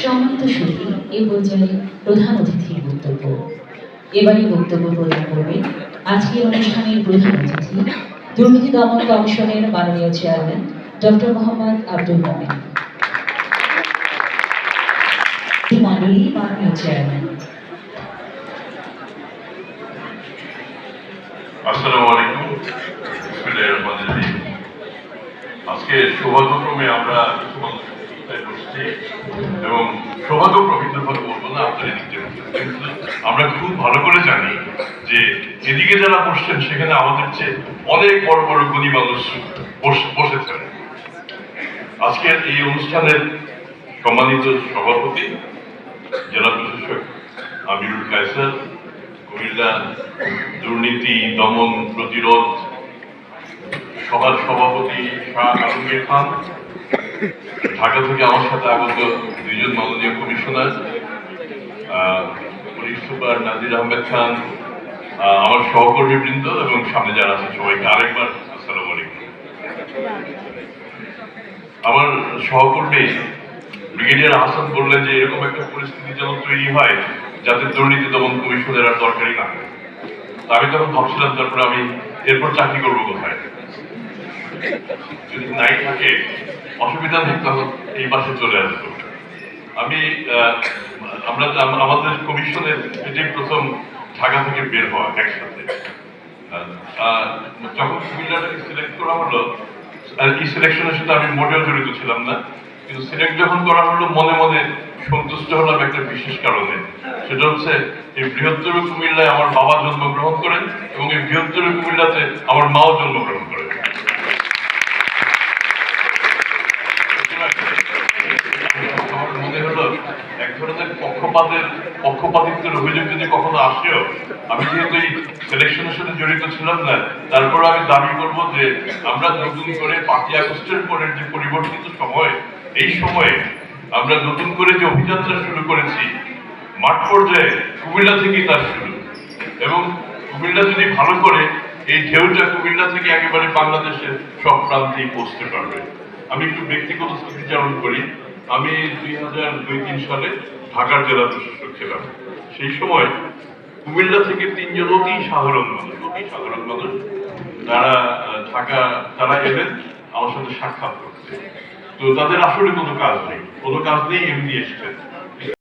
সম্মানিত সুধী, এ পর্যায়ে প্রধান অতিথির বক্তব্য। এবারে বক্তব্য প্রদান করবেন আজকের অনুষ্ঠানের প্রধান অতিথি, দুর্নীতি দমন কমিশনের মাননীয় চেয়ারম্যান ডক্টর মোহাম্মদ আব্দুল মোমেন মন্ডলী। মাননীয় চেয়ারম্যান। আসসালামু আলাইকুম। বিসমিল্লাহির রহমানির রহিম। আজকে সৌভাগ্যক্রমে আমরা কিছু মানুষ বসছি এবং সৌভাগ্য প্রকৃতভাবে বলবো না, আপনার দিক থেকে কিন্তু আমরা খুব ভালো করে জানি যে এদিকে যারা বসছেন সেখানে আমাদের চেয়ে অনেক বড় বড় গুণী মানুষ বসেছেন। আজকের এই অনুষ্ঠানের সম্মানিত সভাপতি জেলা প্রশাসক আমিরুল কায়সার, কুমিল্লা দুর্নীতি দমন প্রতিরোধ সভার সভাপতি শাহ আলমগীর খান, ঢাকা থেকে আমার সাথে আগত দুইজন মাননীয় কমিশনার, পুলিশ সুপার নাজির আহমেদ খান, আমার সহকর্মীবৃন্দ এবং সামনে যারা আছেন সবাইকে আরেকবার আসসালামু আলাইকুম। আমার সহকর্মী ব্রিগেডিয়ার হাসান বললেন যে এরকম একটা পরিস্থিতি যেন তৈরি হয় যাতে দুর্নীতি দমন কমিশনের আর দরকারই না। আমি তখন ভাবছিলাম তারপরে আমি এরপর চাকরি করবো কোথায়, যদি নাই থাকে অসুবিধা নেই, তখন এই পাশে চলে আসবো। আমি আমাদের কমিশনের এটাই প্রথম ঢাকা থেকে বের হওয়া একসাথে। যখন কুমিল্লাটাকে সিলেক্ট করা হলো, আর এই সিলেকশনের সাথে আমি মোটেও জড়িত ছিলাম না, কিন্তু সিলেক্ট যখন করা হলো মনে মনে সন্তুষ্ট হলাম একটা বিশেষ কারণে। সেটা হচ্ছে এই বৃহত্তর কুমিল্লায় আমার বাবা জন্মগ্রহণ করেন এবং এই বৃহত্তর কুমিল্লাতে আমার মাও জন্মগ্রহণ করেন। আমার মনে হলো এক ধরনের পক্ষপাতিত্বের অভিযোগ যদি কখনো আসেও, আমি যেহেতু এই সিলেকশনের সাথে জড়িত ছিলাম না, তারপর আমি দাবি করব যে আমরা নতুন করে 5ই আগস্টের পরের যে পরিবর্তিত সময়, এই সময়ে আমরা নতুন করে যে অভিযাত্রা শুরু করেছি মাঠ পর্যায়ে কুমিল্লা থেকেই তার শুরু, এবং কুমিল্লা যদি ভালো করে এই ঢেউটা কুমিল্লা থেকে একেবারে বাংলাদেশের সব প্রান্তেই পৌঁছতে পারবে। আমি একটু ব্যক্তিগত স্মৃতিচারণ করি। আমি 2002-03 সালে ঢাকার জেলা প্রশাসক ছিলাম। সেই সময় কুমিল্লা থেকে 3 জন অতি সাধারণ মানুষ তারা এলেন আমার সাথে সাক্ষাৎ করতে। তো তাদের আসলে কোনো কাজ নেই, এমনি এসছেন।